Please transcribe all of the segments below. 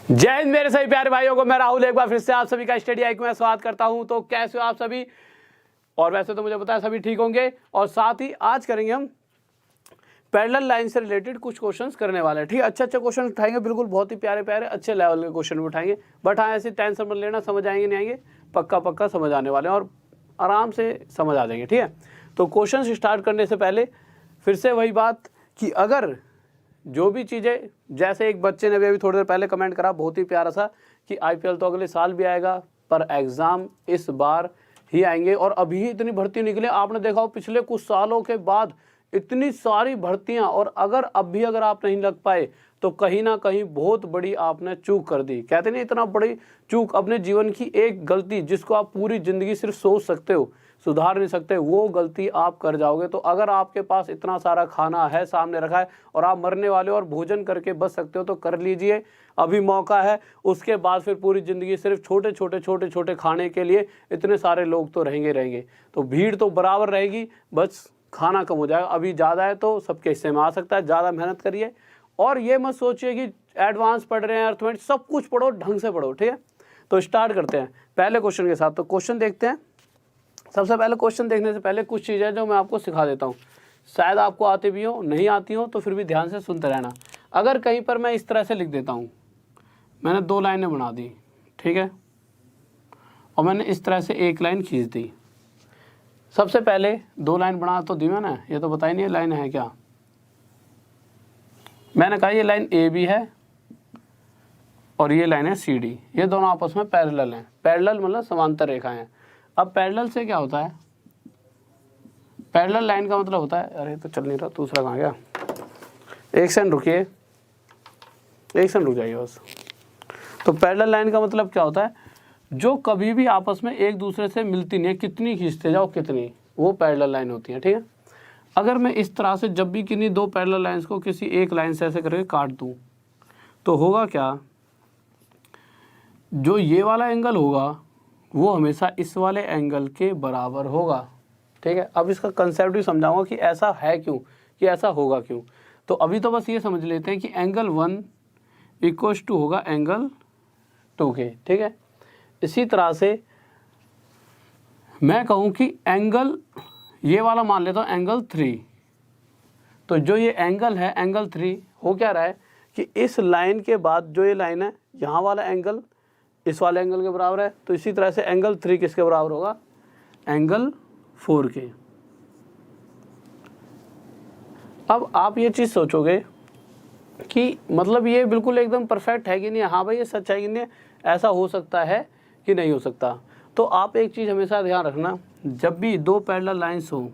जय हिंद मेरे सभी प्यारे भाइयों को। मैं राहुल एक बार फिर से आप सभी का स्टडी आई में स्वागत करता हूं। तो कैसे हो आप सभी? और वैसे तो मुझे पता है सभी ठीक होंगे। और साथ ही आज करेंगे हम पैरेलल लाइन से रिलेटेड कुछ क्वेश्चंस करने वाले हैं। ठीक है, अच्छे क्वेश्चन उठाएंगे, बिल्कुल बहुत ही प्यारे प्यारे अच्छे लेवल के क्वेश्चन उठाएंगे। बट हाँ, ऐसी टेंशन मत लेना, समझ आएंगे नहीं आएंगे, पक्का समझ आने वाले हैं और आराम से समझ आ जाएंगे। ठीक है, तो क्वेश्चन स्टार्ट करने से पहले फिर से वही बात कि अगर जो भी चीज़ें, जैसे एक बच्चे ने भी अभी थोड़ी देर पहले कमेंट करा बहुत ही प्यारा सा कि आईपीएल तो अगले साल भी आएगा पर एग्ज़ाम इस बार ही आएंगे। और अभी ही इतनी भर्ती निकले, आपने देखा हो पिछले कुछ सालों के बाद इतनी सारी भर्तियां, और अगर आप नहीं लग पाए तो कहीं ना कहीं बहुत बड़ी आपने चूक कर दी। कहते नहीं, इतना बड़ी चूक, अपने जीवन की एक गलती जिसको आप पूरी ज़िंदगी सिर्फ सोच सकते हो, सुधार नहीं सकते, वो गलती आप कर जाओगे। तो अगर आपके पास इतना सारा खाना है, सामने रखा है, और आप मरने वाले हो और भोजन करके बच सकते हो तो कर लीजिए, अभी मौका है। उसके बाद फिर पूरी ज़िंदगी सिर्फ छोटे खाने के लिए इतने सारे लोग तो रहेंगे। तो भीड़ तो बराबर रहेगी, बस खाना कम हो जाएगा। अभी ज़्यादा है तो सबके हिस्से में आ सकता है। ज़्यादा मेहनत करिए और ये मत सोचिए कि एडवांस पढ़ रहे हैं, अर्थमेटिक, सब कुछ पढ़ो, ढंग से पढ़ो। ठीक है, तो स्टार्ट करते हैं पहले क्वेश्चन के साथ। तो क्वेश्चन देखते हैं। सबसे पहले क्वेश्चन देखने से पहले कुछ चीज़ें जो मैं आपको सिखा देता हूँ, शायद आपको आती भी हो, नहीं आती हो तो फिर भी ध्यान से सुनते रहना। अगर कहीं पर मैं इस तरह से लिख देता हूँ, मैंने 2 लाइनें बना दी, ठीक है, और मैंने इस तरह से एक लाइन खींच दी। सबसे पहले 2 लाइन बना तो दी मैंने, ये तो बताई नहीं है लाइन है क्या। मैंने कहा ये लाइन ए बी है और ये लाइन है सी डी, ये दोनों आपस में पैरेलल हैं। पैरेलल मतलब समांतर रेखाएं हैं। अब पैरेलल से क्या होता है? पैरेलल लाइन का मतलब होता है, अरे तो चल नहीं रहा, दूसरा कहाँ गया? एक सेकंड रुकिए, एक सेकंड रुक जाइए बस। तो पैरेलल लाइन का मतलब क्या होता है? जो कभी भी आपस में एक दूसरे से मिलती नहीं है, कितनी खींचते जाओ कितनी, वो पैरेलल लाइन होती है। ठीक है, अगर मैं इस तरह से जब भी किन्हीं 2 पैरेलल लाइंस को किसी एक लाइन से ऐसे करके काट दूं तो होगा क्या? जो ये वाला एंगल होगा वो हमेशा इस वाले एंगल के बराबर होगा। ठीक है, अब इसका कंसेप्ट भी समझाऊंगा कि ऐसा है क्यों, कि ऐसा होगा क्यों। तो अभी तो बस ये समझ लेते हैं कि एंगल 1 इक्वल्स टू होगा एंगल 2 के। ठीक है, इसी तरह से मैं कहूँ कि एंगल, ये वाला मान लेता हूँ एंगल 3, तो जो ये एंगल है एंगल 3 हो क्या रहा है कि इस लाइन के बाद जो ये लाइन है, यहाँ वाला एंगल इस वाले एंगल के बराबर है। तो इसी तरह से एंगल 3 किसके बराबर होगा? एंगल 4 के। अब आप ये चीज़ सोचोगे कि मतलब ये बिल्कुल एकदम परफेक्ट है कि नहीं, हाँ भाई ये सच है कि नहीं, ऐसा हो सकता है कि नहीं हो सकता। तो आप एक चीज़ हमेशा ध्यान रखना, जब भी 2 पैरेलल लाइंस हो,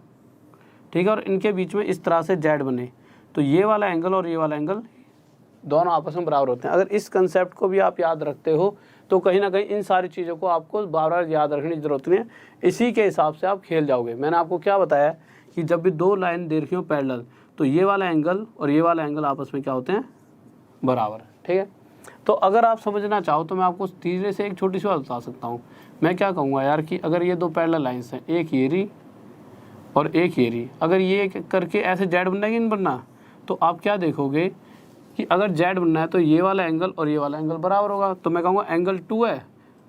ठीक है, और इनके बीच में इस तरह से जेड बने, तो ये वाला एंगल और ये वाला एंगल दोनों आपस में बराबर होते हैं। अगर इस कंसेप्ट को भी आप याद रखते हो तो कहीं ना कहीं इन सारी चीज़ों को आपको बार बार याद रखने की जरूरत नहीं है, इसी के हिसाब से आप खेल जाओगे। मैंने आपको क्या बताया कि जब भी 2 लाइन दे रखी हो पैरेलल, तो ये वाला एंगल और ये वाला एंगल आपस में क्या होते हैं? बराबर। ठीक है, तो अगर आप समझना चाहो तो मैं आपको धीरे से एक छोटी सी बात बता सकता हूँ। मैं क्या कहूँगा यार कि अगर ये 2 पैरेलल लाइन्स हैं, एक ये रही और एक ये रही, अगर ये करके ऐसे जेड बनना है कि नहीं बनना, तो आप क्या देखोगे कि अगर जेड बनना है तो ये वाला एंगल और ये वाला एंगल बराबर होगा। तो मैं कहूँगा एंगल 2 है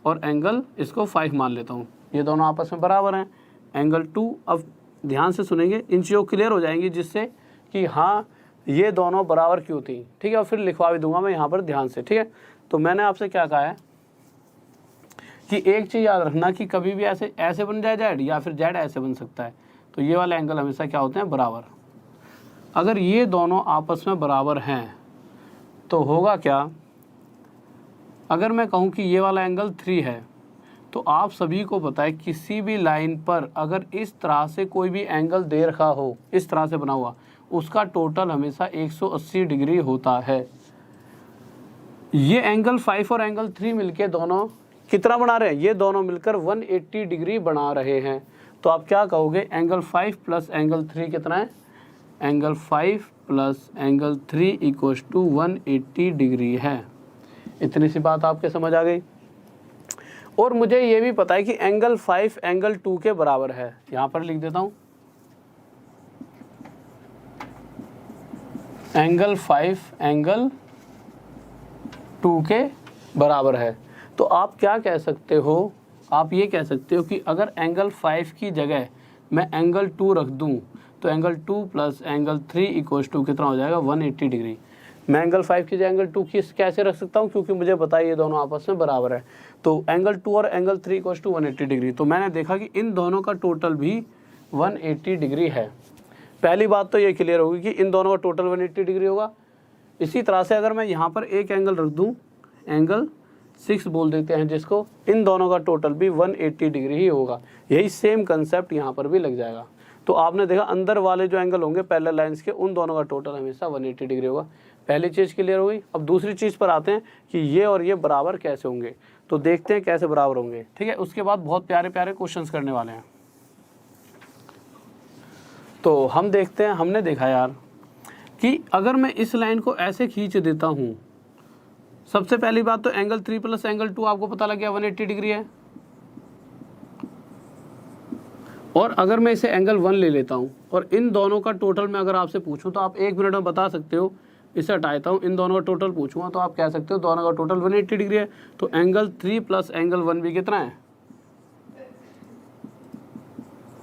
और एंगल इसको 5 मान लेता हूँ, ये दोनों आपस में बराबर हैं, एंगल 2। अब ध्यान से सुनेंगे, इन चीज़ों क्लियर हो जाएंगी जिससे कि हाँ ये दोनों बराबर क्यों थी। ठीक है, और फिर लिखवा भी दूंगा मैं यहाँ पर ध्यान से। ठीक है, तो मैंने आपसे क्या कहा है कि एक चीज़ याद रखना कि कभी भी ऐसे बन जाए जेड, या फिर जेड ऐसे बन सकता है, तो ये वाले एंगल हमेशा क्या होते हैं? बराबर। अगर ये दोनों आपस में बराबर हैं तो होगा क्या? अगर मैं कहूँ कि ये वाला एंगल 3 है, तो आप सभी को पता है किसी भी लाइन पर अगर इस तरह से कोई भी एंगल दे रखा हो, इस तरह से बना हुआ, उसका टोटल हमेशा 180 डिग्री होता है। ये एंगल 5 और एंगल 3 मिलके दोनों कितना बना रहे हैं? ये दोनों मिलकर 180 डिग्री बना रहे हैं। तो आप क्या कहोगे? एंगल 5 प्लस एंगल 3 कितना है? Angle 5 plus angle 3 equals to 180 degree है। इतनी सी बात आपके समझ आ गई। और मुझे ये भी पता है कि एंगल 5 एंगल 2 के बराबर है। यहाँ पर लिख देता हूँ, एंगल 5 एंगल 2 के बराबर है। तो आप क्या कह सकते हो, आप ये कह सकते हो कि अगर एंगल 5 की जगह मैं एंगल 2 रख दूं तो angle 2 plus angle 3 equals to कितना हो जाएगा 180 डिग्री। मैं एंगल 5 की जगह एंगल 2 किस कैसे रख सकता हूं, क्योंकि मुझे पता है ये दोनों आपस में बराबर है। तो एंगल 2 और एंगल 3 इक्वल्स टू 180 डिग्री। तो मैंने देखा कि इन दोनों का टोटल भी 180 डिग्री है। पहली बात तो ये क्लियर होगी कि इन दोनों का टोटल 180 डिग्री होगा। इसी तरह से अगर मैं यहाँ पर एक एंगल रख दूँ, एंगल 6 बोल देते हैं जिसको, इन दोनों का टोटल भी 180 डिग्री ही होगा। यही सेम कंसेप्ट यहाँ पर भी लग जाएगा। तो आपने देखा अंदर वाले जो एंगल होंगे पैरेलल लाइंस के, उन दोनों का टोटल हमेशा 180 डिग्री होगा। पहली चीज़ क्लियर हो गई। अब दूसरी चीज़ पर आते हैं कि ये और ये बराबर कैसे होंगे। तो देखते हैं कैसे बराबर होंगे, ठीक है। उसके बाद बहुत प्यारे प्यारे क्वेश्चंस करने वाले हैं। तो हम देखते हैं, हमने देखा यार कि अगर मैं इस लाइन को ऐसे खींच देता हूँ, सबसे पहली बात तो एंगल 3 प्लस एंगल 2 आपको पता लग गया 180 डिग्री है। और अगर मैं इसे एंगल 1 ले लेता हूँ और इन दोनों का टोटल मैं अगर आपसे पूछूं तो आप 1 मिनट में बता सकते हो। इसे हटाता हूँ, इन दोनों का टोटल पूछूंगा तो आप कह सकते हो दोनों का टोटल 180 डिग्री है। तो एंगल 3 प्लस एंगल 1 भी कितना है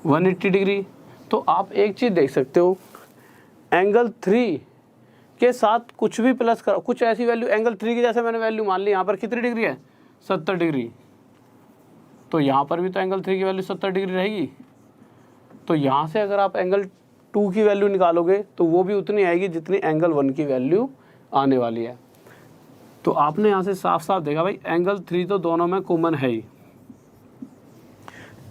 180 डिग्री। तो आप एक चीज़ देख सकते हो, एंगल 3 के साथ कुछ भी प्लस करो, कुछ ऐसी वैल्यू एंगल 3 की जैसे मैंने वैल्यू मान ली, यहाँ पर कितनी डिग्री है 70 डिग्री। तो यहाँ पर भी तो एंगल 3 की वैल्यू 70 डिग्री रहेगी। तो यहाँ से अगर आप एंगल 2 की वैल्यू निकालोगे तो वो भी उतनी आएगी जितनी एंगल 1 की वैल्यू आने वाली है। तो आपने यहाँ से साफ साफ देखा भाई एंगल 3 तो दोनों में कॉमन है ही।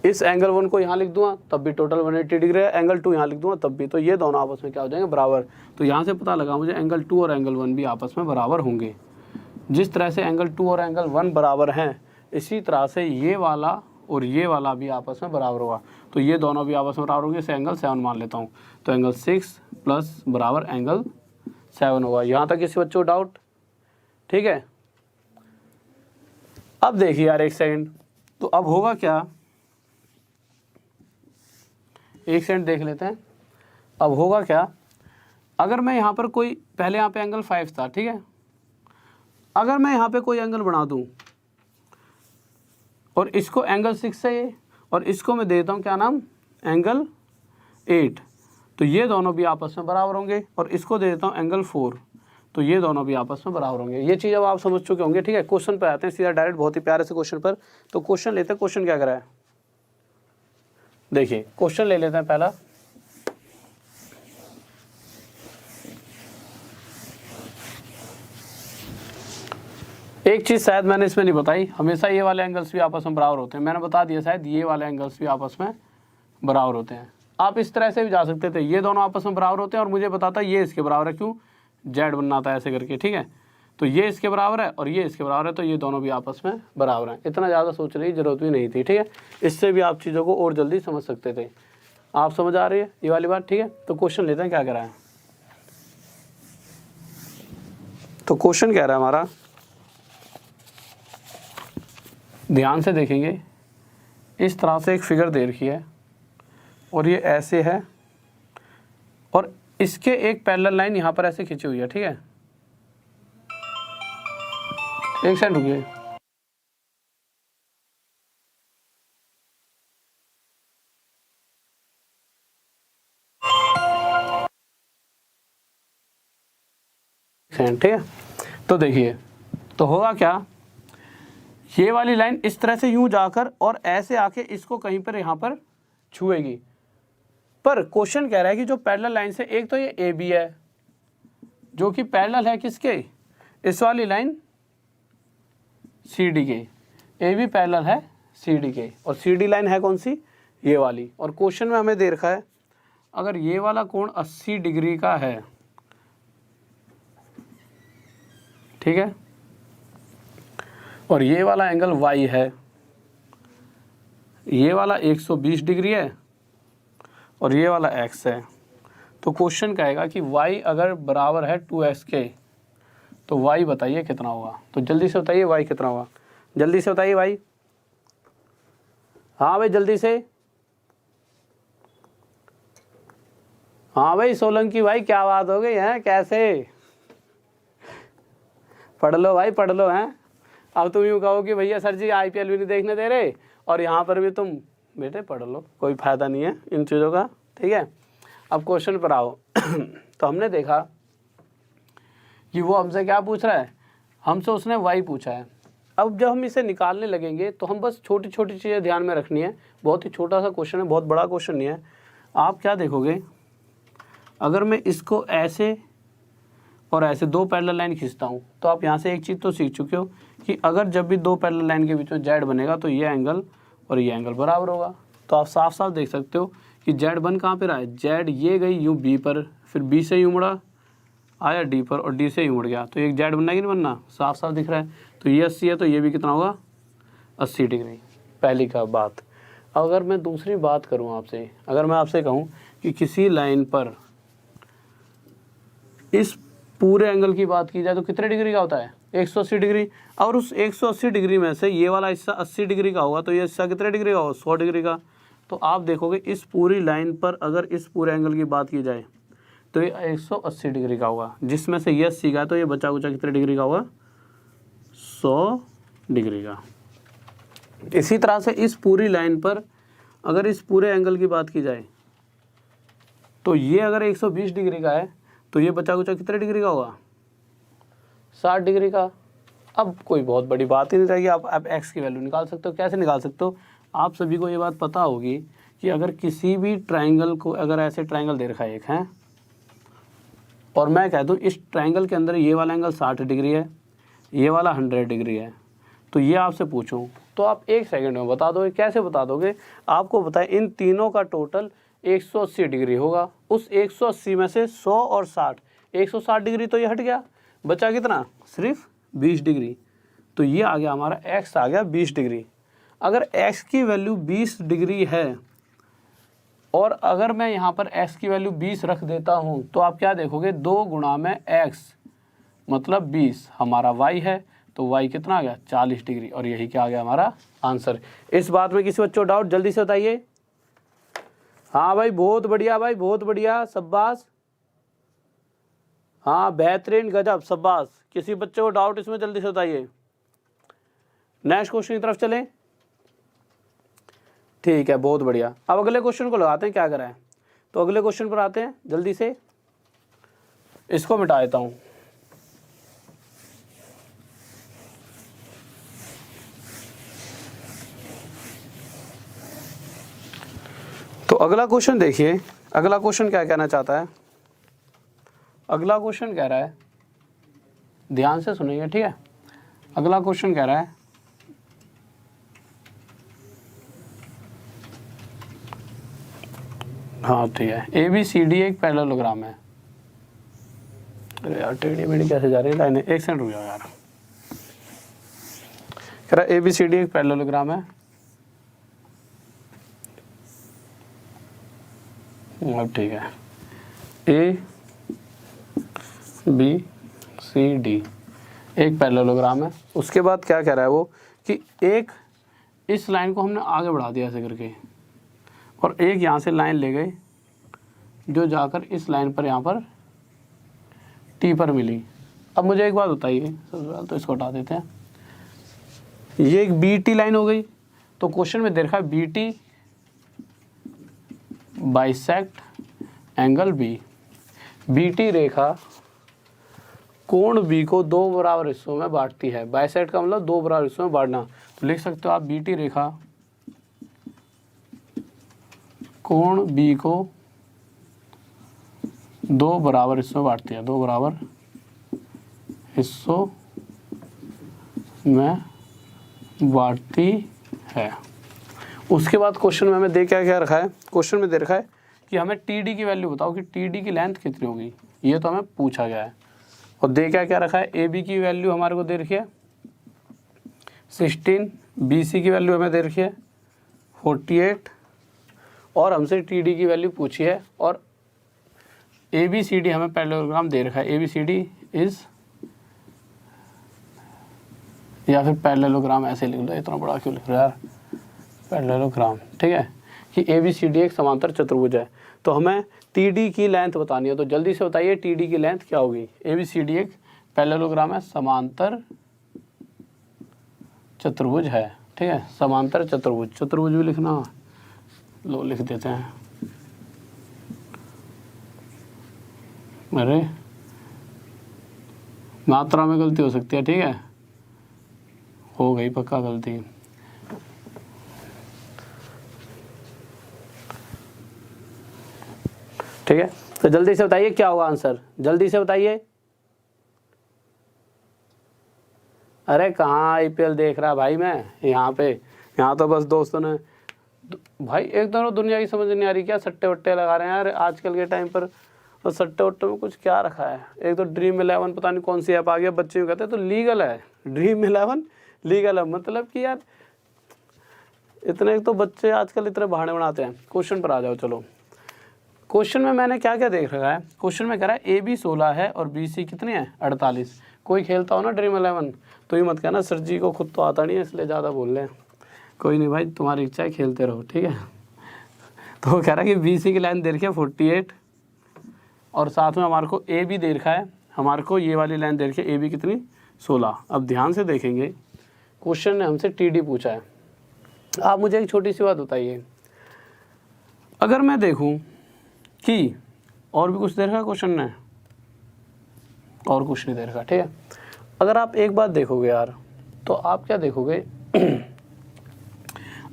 इस एंगल 1 को यहाँ लिख दूंगा तब भी टोटल 180 डिग्री है, एंगल 2 यहाँ लिख दूंगा तब भी। तो ये दोनों आपस में क्या हो जाएंगे बराबर। तो यहाँ से पता लगा मुझे एंगल 2 और एंगल 1 भी आपस में बराबर होंगे। जिस तरह से एंगल 2 और एंगल 1 बराबर हैं, इसी तरह से ये वाला और ये वाला भी आपस में बराबर होगा। तो ये दोनों भी आपस में बराबर होंगे। इसे एंगल 7 मान लेता हूँ। तो एंगल 6 प्लस बराबर एंगल 7 होगा। यहाँ तक किसी बच्चों डाउट, ठीक है। अब देखिए यार एक सेकंड, तो अब होगा क्या, एक सेकंड देख लेते हैं। अब होगा क्या, अगर मैं यहाँ पर कोई, पहले यहाँ पे एंगल 5 था, ठीक है। अगर मैं यहाँ पे कोई एंगल बना दूँ और इसको एंगल 6 है और इसको मैं देता हूँ क्या नाम एंगल 8, तो ये दोनों भी आपस में बराबर होंगे। और इसको दे देता हूँ एंगल 4, तो ये दोनों भी आपस में बराबर होंगे। ये चीज़ अब आप समझ चुके होंगे, ठीक है। क्वेश्चन पे आते हैं सीधा डायरेक्ट, बहुत ही प्यारे से क्वेश्चन पर। तो क्वेश्चन लेते हैं, क्वेश्चन क्या करा है देखिए। क्वेश्चन ले लेते हैं पहला, एक चीज़ शायद मैंने इसमें नहीं बताई, हमेशा ये वाले एंगल्स भी आपस में बराबर होते हैं। मैंने बता दिया शायद ये वाले एंगल्स भी आपस में बराबर होते हैं। आप इस तरह से भी जा सकते थे, ये दोनों आपस में बराबर होते हैं और मुझे बताता ये इसके बराबर है, क्यों जेड बनना था ऐसे करके, ठीक है। तो ये इसके बराबर है और ये इसके बराबर है, तो ये दोनों भी आपस में बराबर हैं। इतना ज़्यादा सोचने की जरूरत भी नहीं थी, ठीक है। इससे भी आप चीज़ों को और जल्दी समझ सकते थे। आप समझ आ रही है ये वाली बात, ठीक है। तो क्वेश्चन लेते हैं क्या कह रहा है। तो क्वेश्चन कह रहा है हमारा, ध्यान से देखेंगे, इस तरह से एक फिगर दे रखी है और ये ऐसे है और इसके एक पैरेलल लाइन यहाँ पर ऐसे खींची हुई है, ठीक है। एक सेकंड रुकिए। ठीक है, तो देखिए तो होगा क्या, ये वाली लाइन इस तरह से यूं जाकर और ऐसे आके इसको कहीं पर यहाँ पर छुएगी। पर क्वेश्चन कह रहा है कि जो पैरेलल लाइन से, एक तो ये ए बी है जो कि पैरेलल है किसके, इस वाली लाइन सी डी के। ए बी पैरेलल है सी डी के और सी डी लाइन है कौन सी, ये वाली। और क्वेश्चन में हमें दे रखा है अगर ये वाला कोण 80 डिग्री का है, ठीक है, और ये वाला एंगल y है, ये वाला 120 डिग्री है और ये वाला x है। तो क्वेश्चन कहेगा कि y अगर बराबर है 2x के तो y बताइए कितना होगा। तो जल्दी से बताइए y कितना होगा, जल्दी से बताइए भाई। हाँ भाई जल्दी से, हाँ भाई सोलंकी भाई क्या बात हो गई है, कैसे, पढ़ लो भाई पढ़ लो हैं। अब तुम यूँ कहो कि भैया सर जी IPL भी नहीं देखने दे रहे और यहाँ पर भी तुम बेटे पढ़ लो, कोई फ़ायदा नहीं है इन चीज़ों का, ठीक है। अब क्वेश्चन पर आओ। तो हमने देखा कि वो हमसे क्या पूछ रहा है, हमसे उसने y पूछा है। अब जब हम इसे निकालने लगेंगे तो हम बस छोटी छोटी चीज़ें ध्यान में रखनी है, बहुत ही छोटा सा क्वेश्चन है, बहुत बड़ा क्वेश्चन नहीं है। आप क्या देखोगे, अगर मैं इसको ऐसे और ऐसे दो पैरेलल लाइन खींचता हूँ तो आप यहाँ से एक चीज़ तो सीख चुके हो कि अगर जब भी दो पैरेलल लाइन के बीच में जेड बनेगा तो ये एंगल और ये एंगल बराबर होगा। तो आप साफ साफ देख सकते हो कि जेड बन कहाँ पर आया, जेड ये गई यूँ बी पर, फिर बी से यूँ मुड़ा आया डी पर और डी से यूँ मुड़ गया, तो एक जेड बनना कि नहीं बनना, साफ साफ दिख रहा है। तो ये 80 है तो ये भी कितना होगा 80 डिग्री, पहली का बात। अगर मैं दूसरी बात करूँ आपसे, अगर मैं आपसे कहूँ कि किसी लाइन पर इस पूरे एंगल की बात की जाए तो कितने डिग्री का होता है 180 डिग्री, और उस 180 डिग्री में से ये वाला हिस्सा 80 डिग्री का होगा तो ये हिस्सा कितने डिग्री का होगा 100 डिग्री का। तो आप देखोगे इस पूरी लाइन पर अगर इस पूरे एंगल की बात की जाए तो ये 180 डिग्री का होगा, जिसमें से ये 80 का, तो ये बचा कुचा कितने डिग्री का होगा 100 डिग्री का। इसी तरह से इस पूरी लाइन पर अगर इस पूरे एंगल की बात की जाए तो ये अगर 120 डिग्री का है तो ये बचा कुचा कितने डिग्री का होगा 60 डिग्री का। अब कोई बहुत बड़ी बात ही नहीं रहेगी, आप x की वैल्यू निकाल सकते हो। कैसे निकाल सकते हो, आप सभी को ये बात पता होगी कि अगर किसी भी ट्रायंगल को, अगर ऐसे ट्रायंगल दे रखा है एक है और मैं कह दूँ इस ट्रायंगल के अंदर ये वाला एंगल 60 डिग्री है, ये वाला 100 डिग्री है, तो ये आपसे पूछूं तो आप 1 सेकंड में बता दोगे। कैसे बता दोगे, आपको बताएं इन तीनों का टोटल 180 डिग्री होगा, उस 180 में से 100 और 60, 160 डिग्री तो ये हट गया, बचा कितना सिर्फ 20 डिग्री। तो ये आ गया हमारा x आ गया 20 डिग्री। अगर x की वैल्यू 20 डिग्री है और अगर मैं यहाँ पर x की वैल्यू 20 रख देता हूँ तो आप क्या देखोगे 2 गुणा में x मतलब 20 हमारा y है, तो y कितना आ गया 40 डिग्री, और यही क्या आ गया हमारा आंसर। इस बात में किसी बच्चों को डाउट, जल्दी से बताइए। हाँ भाई बहुत बढ़िया, भाई बहुत बढ़िया, शाबाश, हाँ बेहतरीन, गजब, शाबाश। किसी बच्चे को डाउट इसमें जल्दी से बताइए। नेक्स्ट क्वेश्चन की तरफ चलें। ठीक है, बहुत बढ़िया। अब अगले क्वेश्चन को लगाते हैं क्या करा है। तो अगले क्वेश्चन पर आते हैं, जल्दी से इसको मिटा देता हूँ। तो अगला क्वेश्चन देखिए, अगला क्वेश्चन क्या कहना चाहता है। अगला क्वेश्चन कह रहा है, ध्यान से सुनिए, ठीक है। अगला क्वेश्चन कह रहा है हाँ ठीक है, ABCD एक पैरेललोग्राम है। अरे यार टेढ़ी मेढ़ी कैसे जा रही है लाइनें, एक सेकंड रुक जाओ यार। कह रहा है ABCD एक पैरेललोग्राम है। अब ठीक है, ABCD एक पैरेललोग्राम है। उसके बाद क्या कह रहा है वो कि एक इस लाइन को हमने आगे बढ़ा दिया ऐसे करके और एक यहाँ से लाइन ले गए जो जाकर इस लाइन पर यहाँ पर T पर मिली। अब मुझे एक बात बताइए, सबसे पहले तो इसको हटा देते हैं। ये एक BT लाइन हो गई, तो क्वेश्चन में दे रखा है BT bisect angle B। BT रेखा कोण B को 2 बराबर हिस्सों में बांटती है। बाइसेक्ट का मतलब 2 बराबर हिस्सों में बांटना, तो लिख सकते हो आप BT रेखा कोण B को 2 बराबर हिस्सों में बांटती है, 2 बराबर हिस्सों में बांटती है। उसके बाद क्वेश्चन में हमें दे क्या रखा है, क्वेश्चन में दे रखा है कि हमें TD की वैल्यू बताओ कि TD की लेंथ कितनी होगी, ये तो हमें पूछा गया है। और दे क्या रखा है, AB की वैल्यू हमारे को दे रखी है 16, BC की वैल्यू हमें दे रखी है 48 और हमसे TD की वैल्यू पूछी है। और ABCD हमें पैरेललोग्राम दे रखा है, ABCD इज, या फिर पैरेललोग्राम ऐसे लिख लो, इतना बड़ा क्यों लिख रहा है यार, पैरेललोग्राम, ठीक है, कि ABCD एक समांतर चतुर्भुज है। तो हमें TD की लेंथ बतानी है, तो जल्दी से बताइए TD की लेंथ क्या होगी। ABCD एक पैरेललोग्राम है, समांतर चतुर्भुज है, ठीक है, समांतर चतुर्भुज, चतुर्भुज भी लिखना, लो लिख देते हैं। अरे मात्रा में गलती हो सकती है, ठीक है, हो गई पक्का गलती। ठीक है, तो जल्दी से बताइए क्या होगा आंसर, जल्दी से बताइए। अरे कहाँ आईपीएल देख रहा भाई मैं यहाँ पे, यहाँ तो बस दोस्तों ने भाई एक दोनों दुनिया की समझ नहीं आ रही, क्या सट्टे वट्टे लगा रहे हैं यार आजकल के टाइम पर। और सट्टे वट्टे में कुछ क्या रखा है, एक तो ड्रीम11 पता नहीं कौन सी ऐप आ गया, बच्चे भी कहते हैं तो लीगल है, ड्रीम11 लीगल है, मतलब कि यार इतने तो बच्चे आजकल इतने बहाने बनाते हैं। क्वेश्चन पर आ जाओ चलो। क्वेश्चन में मैंने क्या क्या देख रखा है, क्वेश्चन में कह रहा है AB 16 है और BC कितने हैं 48। कोई खेलता हो ना ड्रीम11 तो ये मत कहना सर जी को खुद तो आता नहीं है इसलिए ज़्यादा बोल रहे हैं। कोई नहीं भाई, तुम्हारी इच्छा है, खेलते रहो, ठीक है। तो वो कह रहा है कि BC की लाइन दे रखी है 48 और साथ में हमारे को AB दे रखा है, हमारे को ये वाली लाइन दे रखी है AB कितनी 16। अब ध्यान से देखेंगे, क्वेश्चन ने हमसे TD पूछा है। आप मुझे एक छोटी सी बात बताइए, अगर मैं देखूं कि और भी कुछ दे रखा क्वेश्चन ने, और कुछ नहीं दे रखा, ठीक है। अगर आप एक बात देखोगे यार, तो आप क्या देखोगे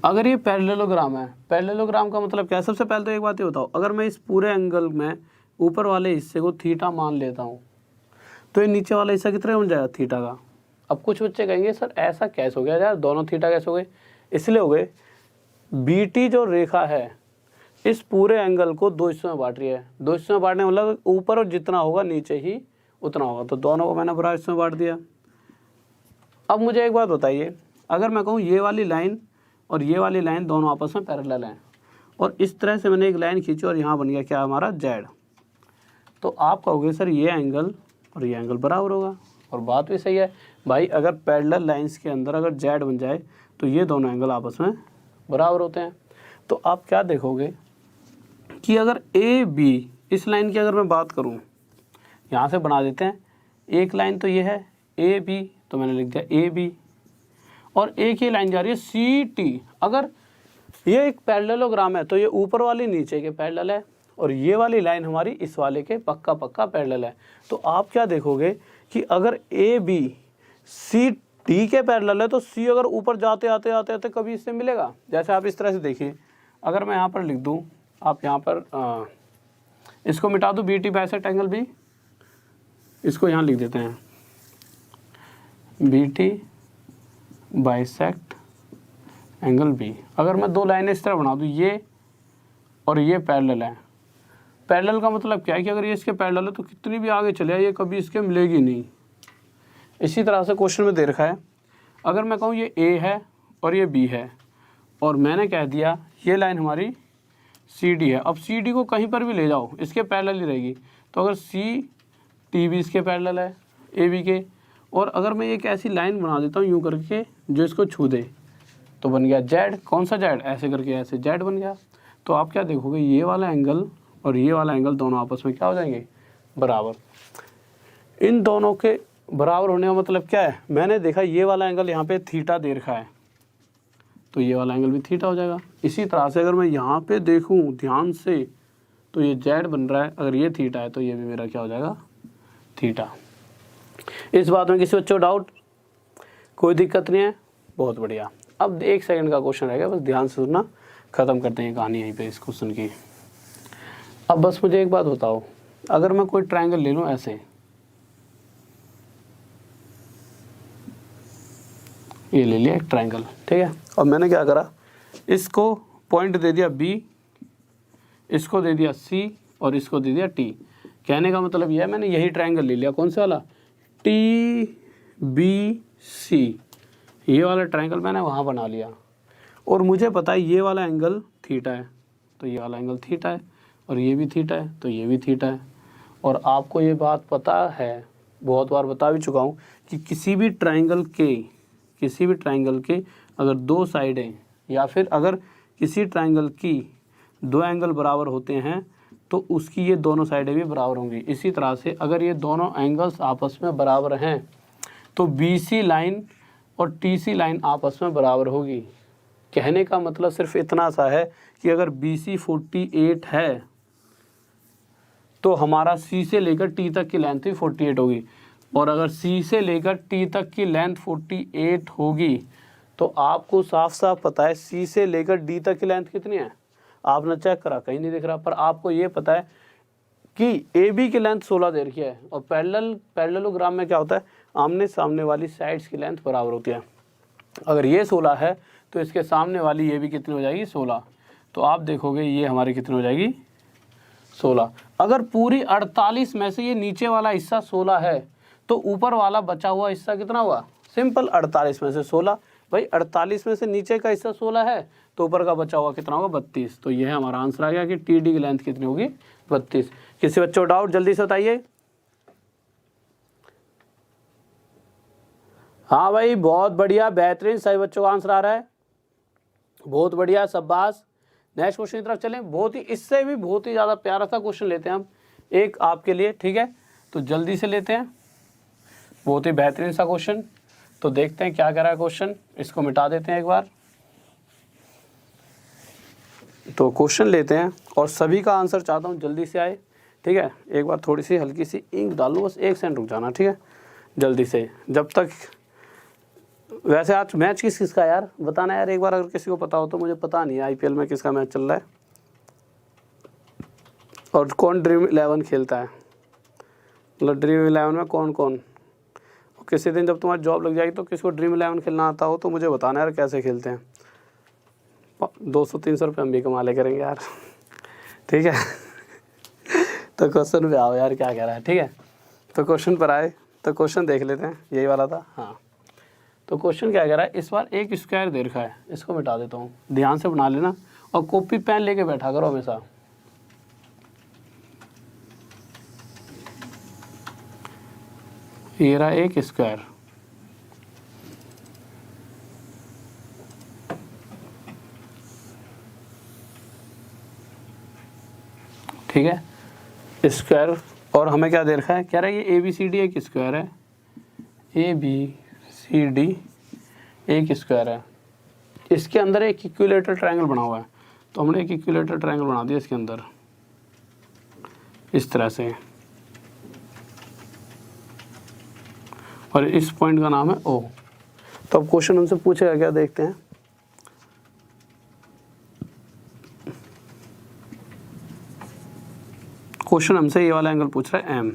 अगर ये पैरेललोग्राम है, पैरेललोग्राम का मतलब क्या है। सबसे पहले तो एक बात ये बताओ, अगर मैं इस पूरे एंगल में ऊपर वाले हिस्से को थीटा मान लेता हूँ तो ये नीचे वाला हिस्सा कितना बन जाएगा थीटा का। अब कुछ बच्चे कहेंगे सर ऐसा कैसे हो गया यार, दोनों थीटा कैसे हो गए। इसलिए हो गए, BT जो रेखा है इस पूरे एंगल को दो हिस्सों में बांट रही है। दो हिस्सों में बांटने मतलब ऊपर और जितना होगा नीचे ही उतना होगा, तो दोनों को मैंने बराबर हिस्सों में बांट दिया। अब मुझे एक बात बताइए, अगर मैं कहूँ ये वाली लाइन और ये वाली लाइन दोनों आपस में पैरेलल हैं और इस तरह से मैंने एक लाइन खींची और यहाँ बन गया क्या हमारा Z, तो आप कहोगे सर ये एंगल और ये एंगल बराबर होगा। और बात भी सही है भाई, अगर पैरेलल लाइंस के अंदर अगर Z बन जाए तो ये दोनों एंगल आपस में बराबर होते हैं। तो आप क्या देखोगे कि अगर AB, इस लाइन की अगर मैं बात करूं, यहाँ से बना देते हैं, एक लाइन तो ये है AB, तो मैंने लिख दिया AB, और एक ही लाइन जा रही है CT। अगर ये एक पैरेललोग्राम है तो ये ऊपर वाली नीचे के पैरेलल है और ये वाली लाइन हमारी इस वाले के पक्का पक्का पैरेलल है। तो आप क्या देखोगे कि अगर AB CT के पैरेलल है तो C अगर ऊपर जाते आते आते आते कभी इससे मिलेगा। जैसे आप इस तरह से देखिए, अगर मैं यहाँ पर लिख दूँ, आप यहाँ पर इसको मिटा दूँ, BT बाइसेक्ट एंगल B, इसको यहाँ लिख देते हैं BT बाइसेक्ट एंगल B। अगर मैं दो लाइनें इस तरह बना दूँ, ये और ये पैरेलल है। पैरेलल का मतलब क्या है कि अगर ये इसके पैरेलल है तो कितनी भी आगे चले ये कभी इसके मिलेगी नहीं। इसी तरह से क्वेश्चन में दे रखा है, अगर मैं कहूँ ये A है और ये B है और मैंने कह दिया ये लाइन हमारी CD है। अब CD को कहीं पर भी ले जाओ इसके पैरेलल ही रहेगी। तो अगर CT भी इसके पैरेलल है AB के, और अगर मैं एक ऐसी लाइन बना देता हूँ यूँ करके जो इसको छू दे तो बन गया Z। कौन सा Z, ऐसे करके ऐसे Z बन गया। तो आप क्या देखोगे, ये वाला एंगल और ये वाला एंगल दोनों आपस में क्या हो जाएंगे बराबर। इन दोनों के बराबर होने का मतलब क्या है, मैंने देखा ये वाला एंगल यहाँ पे थीटा दे रखा है तो ये वाला एंगल भी थीटा हो जाएगा। इसी तरह से अगर मैं यहाँ पे देखूँ ध्यान से तो ये Z बन रहा है, अगर ये थीटा है तो ये भी मेरा क्या हो जाएगा थीटा। इस बात में किसी बच्चों को डाउट, कोई दिक्कत नहीं है, बहुत बढ़िया। अब 1 सेकंड का क्वेश्चन रहेगा, बस ध्यान से सुनना, ख़त्म करते हैं कहानी यहीं पे इस क्वेश्चन की। अब बस मुझे एक बात बताओ, अगर मैं कोई ट्रायंगल ले लूँ ऐसे, ये ले लिया एक ट्रायंगल, ठीक है, और मैंने क्या करा, इसको पॉइंट दे दिया B, इसको दे दिया C और इसको दे दिया T। कहने का मतलब यह है मैंने यही ट्रायंगल ले लिया, कौन सा वाला TBC, ये वाला ट्रायंगल मैंने वहाँ बना लिया और मुझे पता है ये वाला एंगल थीटा है तो ये वाला एंगल थीटा है और ये भी थीटा है तो ये भी थीटा है। और आपको ये बात पता है, बहुत बार बता भी चुका हूँ कि किसी भी ट्रायंगल के अगर दो साइडें या फिर अगर किसी ट्रायंगल की दो एंगल बराबर होते हैं तो उसकी ये दोनों साइडें भी बराबर होंगी। इसी तरह से अगर ये दोनों एंगल्स आपस में बराबर हैं तो BC लाइन और TC लाइन आपस में बराबर होगी। कहने का मतलब सिर्फ इतना सा है कि अगर BC 48 है तो हमारा C से लेकर T तक की लेंथ भी 48 होगी, और अगर C से लेकर T तक की लेंथ 48 होगी तो आपको साफ साफ पता है C से लेकर D तक की लेंथ कितनी है। आपने चेक करा, कहीं नहीं दिख रहा, पर आपको ये पता है कि AB की लेंथ 16 दे रखी है, और पैरेललोग्राम में क्या होता है, आमने सामने वाली साइड्स की लेंथ बराबर होती है। अगर ये 16 है तो इसके सामने वाली ये भी कितनी हो जाएगी, 16। तो आप देखोगे ये हमारी कितनी हो जाएगी, 16। अगर पूरी 48 में से ये नीचे वाला हिस्सा 16 है तो ऊपर वाला बचा हुआ हिस्सा कितना हुआ, सिंपल 48 में से 16। भाई 48 में से नीचे का हिस्सा 16 है तो ऊपर का बचा हुआ कितना होगा, 32। तो यह हमारा आंसर आ गया कि TD की लेंथ कितनी होगी, 32। किसी बच्चों को डाउट जल्दी से बताइए। हाँ भाई बहुत बढ़िया, बेहतरीन, सही बच्चों का आंसर आ रहा है, बहुत बढ़िया, शाबाश। नेक्स्ट क्वेश्चन की तरफ चलें। बहुत ही, इससे भी बहुत ही ज़्यादा प्यारा सा क्वेश्चन लेते हैं हम एक आपके लिए, ठीक है, तो जल्दी से लेते हैं, बहुत ही बेहतरीन सा क्वेश्चन। तो देखते हैं क्या कह रहा है क्वेश्चन, इसको मिटा देते हैं एक बार। तो क्वेश्चन लेते हैं और सभी का आंसर चाहता हूँ जल्दी से आए, ठीक है। एक बार थोड़ी सी हल्की सी इंक डालूँ, बस 1 सेकंड रुक जाना, ठीक है, जल्दी से, जब तक। वैसे आज मैच किसका यार बताना यार एक बार, अगर किसी को पता हो तो। मुझे पता नहीं है IPL में किसका मैच चल रहा है और कौन ड्रीम 11 खेलता है, मतलब ड्रीम 11 में कौन कौन। किसी दिन जब तुम्हारी जॉब लग जाएगी तो किसी को ड्रीम 11 खेलना आता हो तो मुझे बताना यार कैसे खेलते हैं। 200-300 रुपये हम भी कमा ले करेंगे यार, ठीक है। तो क्वेश्चन पे आओ यार, क्या कह रहा है, ठीक है। तो क्वेश्चन पर आए, तो क्वेश्चन देख लेते हैं, यही वाला था, हाँ। तो क्वेश्चन क्या कह रहा है, इस बार एक स्क्वायर दे रखा है, इसको मिटा देता हूँ, ध्यान से बना लेना और कॉपी पेन लेके बैठा करो हमेशा। ये रहा एक स्क्वायर, ठीक है, स्क्वायर, और हमें क्या दे रखा है, कह रहा है ये ABCD एक स्क्वायर है, ABCD एक स्क्वायर है, इसके अंदर एक इक्विलेटरल ट्रायंगल बना हुआ है। तो हमने एक इक्विलेटरल ट्रायंगल बना दिया इसके अंदर इस तरह से, और इस पॉइंट का नाम है O। तो अब क्वेश्चन हमसे पूछेगा क्या, देखते हैं। क्वेश्चन हमसे ये वाला एंगल पूछ रहा है M,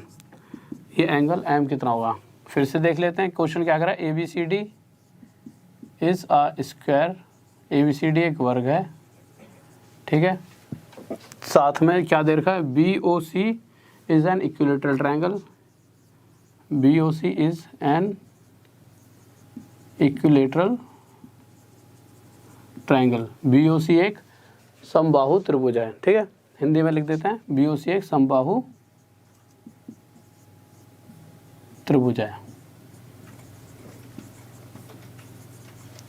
ये एंगल M कितना होगा। फिर से देख लेते हैं क्वेश्चन क्या कर रहा है, ABCD is a square, ABCD एक वर्ग है, ठीक है। साथ में क्या दे रखा है, BOC is an equilateral triangle, BOC is an equilateral triangle, BOC एक समबाहु त्रिभुज है, ठीक है। हिंदी में लिख देते हैं, BOC एक समबाहु त्रिभुज है।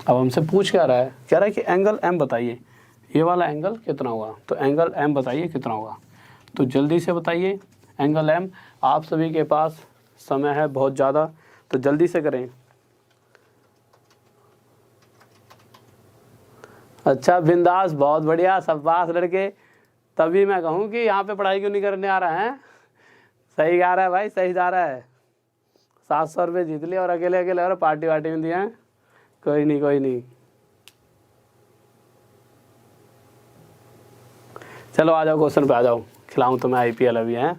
अब हमसे पूछ क्या रहा है, कह रहा है कि एंगल M बताइए, ये वाला एंगल कितना होगा। तो एंगल M बताइए कितना होगा, तो जल्दी से बताइए एंगल M। आप सभी के पास समय है बहुत ज़्यादा, तो जल्दी से करें। अच्छा बिंदास, बहुत बढ़िया, शाबाश लड़के। तभी मैं कहूँ कि यहाँ पे पढ़ाई क्यों नहीं करने आ रहा है। सही जा रहा है भाई, सही जा रहा है। 700 रुपये जीत लिए और अकेले अकेले और पार्टी वार्टी में दिया है। कोई नहीं कोई नहीं, चलो आ जाओ क्वेश्चन पे आ जाओ, खिलाऊं तुम्हें IPL अभी है।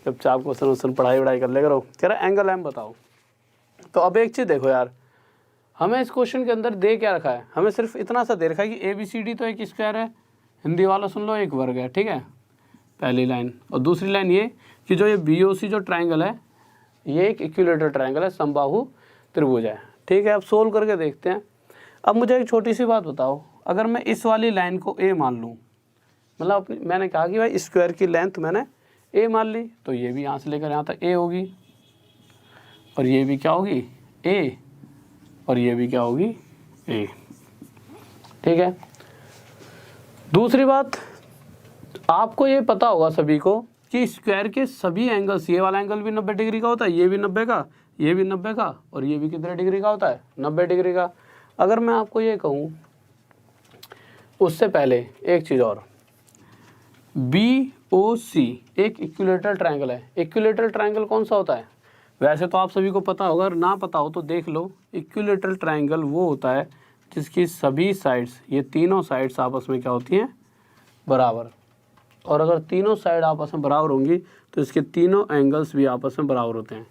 चुपचाप क्वेश्चन पढ़ाई वढ़ाई कर ले करो। कह रहा एंगल M बताओ। तो अब एक चीज़ देखो यार, हमें इस क्वेश्चन के अंदर दे क्या रखा है, हमें सिर्फ इतना सा दे रखा है कि ABCD तो एक स्क्वायर है, हिंदी वाला सुन लो, एक वर्ग है, ठीक है, पहली लाइन। और दूसरी लाइन ये कि जो ये BOC जो ट्रायंगल है ये एक इक्विलेटरल ट्रायंगल है, समबाहु त्रिभुज है, ठीक है। अब सोल्व करके देखते हैं। अब मुझे एक छोटी सी बात बताओ, अगर मैं इस वाली लाइन को A मान लूँ, मतलब अपनी, मैंने कहा कि भाई स्क्वायर की लेंथ मैंने A मान ली, तो ये भी यहाँ से लेकर यहाँ तक A होगी, और ये भी क्या होगी A, और ये भी क्या होगी A, ठीक है। दूसरी बात, आपको ये पता होगा सभी को कि स्क्वायर के सभी एंगल्स, ये वाला एंगल भी 90 डिग्री का होता है, ये भी 90 का, ये भी 90 का और ये भी कितने डिग्री का होता है, 90 डिग्री का। अगर मैं आपको ये कहूँ, उससे पहले एक चीज़ और, BOC एक इक्विलेटरल ट्रायंगल है। इक्विलेटरल ट्रायंगल कौन सा होता है? वैसे तो आप सभी को पता होगा, अगर ना पता हो तो देख लो। इक्विलेटरल ट्रायंगल वो होता है जिसकी सभी साइड्स, ये तीनों साइड्स आपस में क्या होती हैं, बराबर। और अगर तीनों साइड आपस में बराबर होंगी तो इसके तीनों एंगल्स भी आपस में बराबर होते हैं,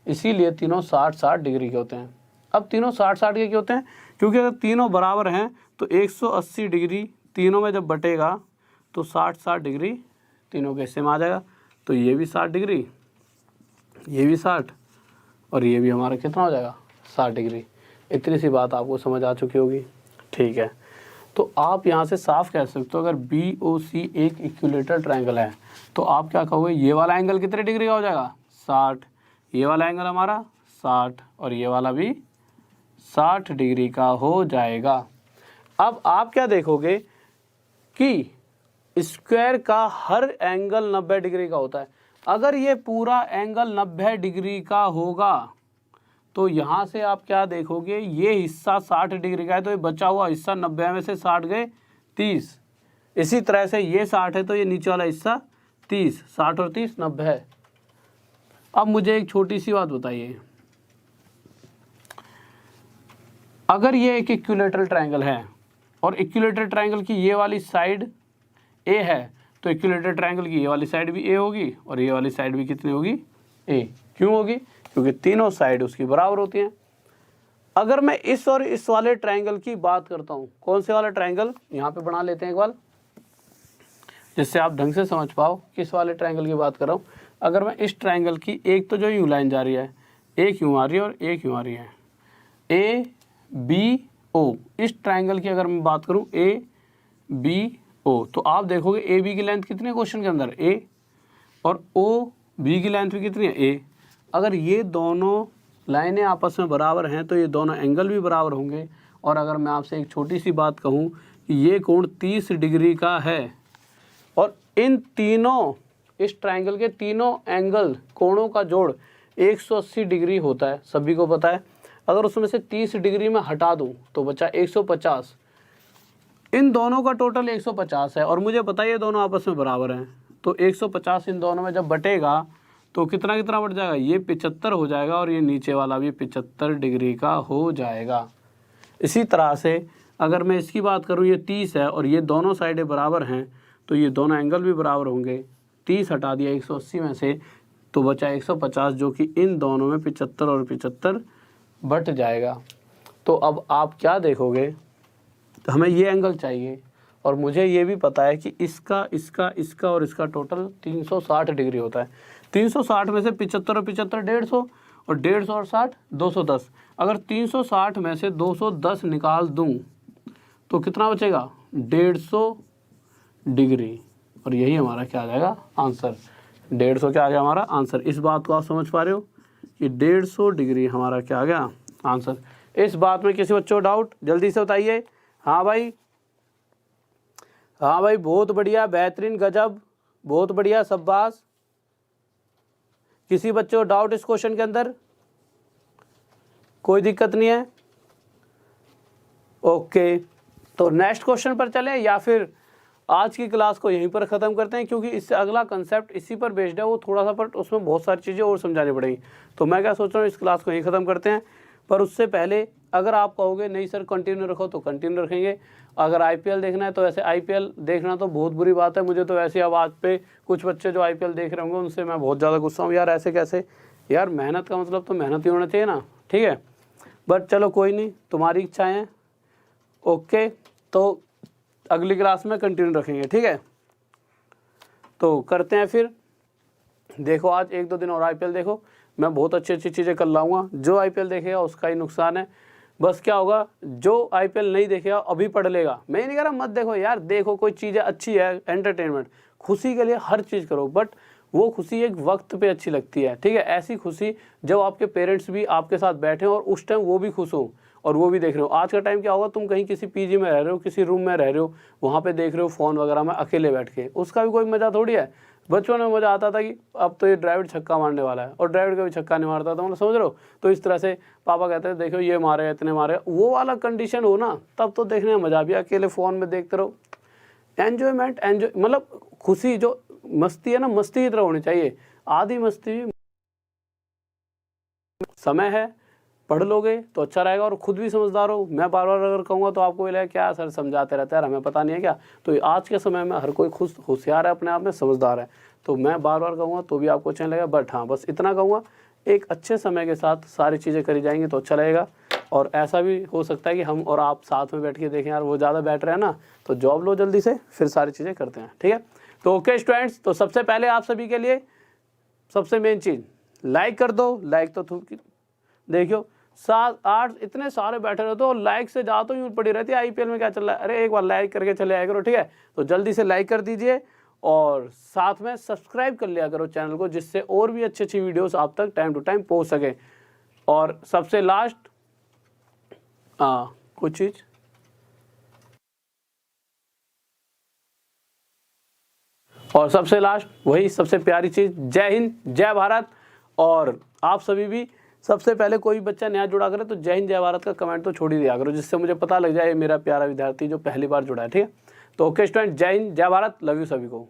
इसीलिए तीनों 60-60 डिग्री के होते हैं। अब तीनों 60-60 के क्यों होते हैं? क्योंकि अगर तीनों बराबर हैं तो 180 डिग्री तीनों में जब बटेगा तो 60-60 डिग्री तीनों के हिस्से में आ जाएगा। तो ये भी 60 डिग्री, ये भी 60 और ये भी हमारा कितना हो जाएगा, 60 डिग्री। इतनी सी बात आपको समझ आ चुकी होगी, ठीक है। तो आप यहाँ से साफ कह सकते हो, अगर BOC एक इक्विलेटरल ट्रायंगल है तो आप क्या कहोगे, ये वाला एंगल कितने डिग्री का हो जाएगा, 60, ये वाला एंगल हमारा 60 और ये वाला भी 60 डिग्री का हो जाएगा। अब आप क्या देखोगे कि स्क्वायर का हर एंगल 90 डिग्री का होता है। अगर ये पूरा एंगल 90 डिग्री का होगा तो यहाँ से आप क्या देखोगे, ये हिस्सा 60 डिग्री का है तो ये बचा हुआ हिस्सा 90 में से 60 गए 30। इसी तरह से ये 60 है तो ये नीचे वाला हिस्सा 30, 60 और 30 90 है। अब मुझे एक छोटी सी बात बताइए, अगर ये एक इक्विलेटरल ट्रायंगल है और इक्विलेटरल ट्रायंगल की ये वाली साइड A है तो इक्विलेटरल ट्रायंगल की ये वाली साइड भी A होगी और ये वाली साइड भी कितनी होगी, A। क्यों होगी? क्योंकि तीनों साइड उसकी बराबर होती हैं। अगर मैं इस और इस वाले ट्रायंगल की बात करता हूँ, कौन से वाला ट्रायंगल, यहाँ पे बना लेते हैं एक बार जिससे आप ढंग से समझ पाओ किस वाले ट्रायंगल की बात कर रहा हूँ। अगर मैं इस ट्रायंगल की, एक तो जो यूं लाइन जा रही है, एक यूं आ रही है और एक यूं आ रही है, ABO, इस ट्रायंगल की अगर मैं बात करूँ ABO, तो आप देखोगे AB की लेंथ कितनी है क्वेश्चन के अंदर, A, और OB की लेंथ भी कितनी है, A। अगर ये दोनों लाइनें आपस में बराबर हैं तो ये दोनों एंगल भी बराबर होंगे। और अगर मैं आपसे एक छोटी सी बात कहूँ कि ये कोण 30 डिग्री का है और इन तीनों, इस ट्रायंगल के तीनों एंगल कोणों का जोड़ 180 डिग्री होता है, सभी को पता है। अगर उसमें से 30 डिग्री में हटा दूं तो बचा 150, इन दोनों का टोटल 150 है और मुझे पता है ये दोनों आपस में बराबर हैं। तो 150 इन दोनों में जब बटेगा तो कितना कितना बढ़ जाएगा, ये 75 हो जाएगा और ये नीचे वाला भी 75 डिग्री का हो जाएगा। इसी तरह से अगर मैं इसकी बात करूँ, ये 30 है और ये दोनों साइडें बराबर हैं तो ये दोनों एंगल भी बराबर होंगे। 30 हटा दिया 180 में से तो बचा 150, जो कि इन दोनों में 75 और 75 बट जाएगा। तो अब आप क्या देखोगे, हमें ये एंगल चाहिए और मुझे ये भी पता है कि इसका इसका इसका और इसका टोटल 360 डिग्री होता है। 360 में से 75 और 75 150 और 150 और 60 210। अगर 360 में से 210 निकाल दूं तो कितना बचेगा, 150 डिग्री। और यही हमारा क्या आ जाएगा, आंसर। 150 क्या आ गया हमारा आंसर। इस बात को आप समझ पा रहे हो कि 150 डिग्री हमारा क्या आ गया, आंसर। इस बात में किसी बच्चों डाउट, जल्दी से बताइए। हाँ भाई, हाँ भाई, बहुत बढ़िया, बेहतरीन, गजब, बहुत बढ़िया, शाबाश। किसी बच्चों डाउट इस क्वेश्चन के अंदर? कोई दिक्कत नहीं है, ओके। तो नेक्स्ट क्वेश्चन पर चलें या फिर आज की क्लास को यहीं पर ख़त्म करते हैं, क्योंकि इससे अगला कंसेप्ट इसी पर बेस्ड है, वो थोड़ा सा, पर उसमें बहुत सारी चीज़ें और समझानी पड़ेगी। तो मैं क्या सोच रहा हूँ, इस क्लास को यहीं ख़त्म करते हैं। पर उससे पहले अगर आप कहोगे नहीं सर कंटिन्यू रखो तो कंटिन्यू रखेंगे। अगर IPL देखना है तो वैसे IPL देखना तो बहुत बुरी बात है, मुझे तो वैसे अब आज पे कुछ बच्चे जो IPL देख रहे होंगे उनसे मैं बहुत ज़्यादा गुस्सा हूँ, यार ऐसे कैसे, यार मेहनत का मतलब तो मेहनत ही होना चाहिए ना, ठीक है। बट चलो कोई नहीं, तुम्हारी इच्छाएँ हैं, ओके। तो अगली क्लास में कंटिन्यू रखेंगे, ठीक है। तो करते हैं फिर, देखो आज 1-2 दिन और IPL देखो, मैं बहुत अच्छी अच्छी चीज़ें कर लाऊंगा। जो IPL देखेगा उसका ही नुकसान है, बस क्या होगा, जो IPL नहीं देखेगा अभी पढ़ लेगा। मैं नहीं कह रहा मत देखो यार, देखो, कोई चीज़ें अच्छी है, एंटरटेनमेंट, खुशी के लिए हर चीज़ करो, बट वो खुशी एक वक्त पे अच्छी लगती है, ठीक है। ऐसी खुशी जब आपके पेरेंट्स भी आपके साथ बैठे और उस टाइम वो भी खुश हो और वो भी देख रहे हो। आज का टाइम क्या होगा, तुम कहीं किसी PG में रह रहे हो, किसी रूम में रह रहे हो, वहाँ पे देख रहे हो फ़ोन वगैरह में अकेले बैठ के, उसका भी कोई मज़ा थोड़ी है। बचपन में मज़ा आता था कि अब तो ये ड्राइवर छक्का मारने वाला है, और ड्राइवर कभी छक्का नहीं मारता था, मतलब समझ रहे हो। तो इस तरह से पापा कहते थे देखो ये मारे इतने मारे, वो वाला कंडीशन हो ना, तब तो देखने में मज़ा भी। अकेले फ़ोन में देखते रहो, एन्जॉयमेंट एन्जॉय मतलब खुशी, जो मस्ती है ना, मस्ती की तरह होनी चाहिए। आधी मस्ती भी समय है, पढ़ लोगे तो अच्छा रहेगा, और खुद भी समझदार हो। मैं बार बार अगर कहूँगा तो आपको ये लगेगा क्या सर समझाते रहते हैं यार, हमें पता नहीं है क्या। तो आज के समय में हर कोई खुद होशियार है, अपने आप में समझदार है। तो मैं बार बार कहूँगा तो भी आपको अच्छा नहीं लगेगा, बट हाँ बस इतना कहूँगा, एक अच्छे समय के साथ सारी चीज़ें करी जाएंगी तो अच्छा लगेगा। और ऐसा भी हो सकता है कि हम और आप साथ में बैठ के देखें यार, वो ज़्यादा बेटर है ना, तो जॉब लो जल्दी से, फिर सारी चीज़ें करते हैं, ठीक है। तो ओके स्टूडेंट्स, तो सबसे पहले आप सभी के लिए सबसे मेन चीज़, लाइक कर दो। लाइक तो देखियो 7-8 इतने सारे बैठे रहते हो, और लाइक से ज़्यादा तो यूँ पड़ी रहती है आईपीएल में क्या चल रहा है। अरे एक बार लाइक करके चले आया करो, ठीक है। तो जल्दी से लाइक कर दीजिए, और साथ में सब्सक्राइब कर लिया करो चैनल को, जिससे और भी अच्छी अच्छी वीडियोस आप तक टाइम टू टाइम पहुंच सके। और सबसे लास्ट कुछ चीज़, और सबसे लास्ट वही सबसे प्यारी चीज़, जय हिंद जय भारत। और आप सभी भी सबसे पहले कोई बच्चा नया जुड़ा करे तो जय हिंद जय भारत का कमेंट तो छोड़ ही दिया करो, जिससे मुझे पता लग जाए ये मेरा प्यारा विद्यार्थी जो पहली बार जुड़ा है, ठीक है। तो ओके स्टूडेंट, जय हिंद जय भारत, लव यू सभी को।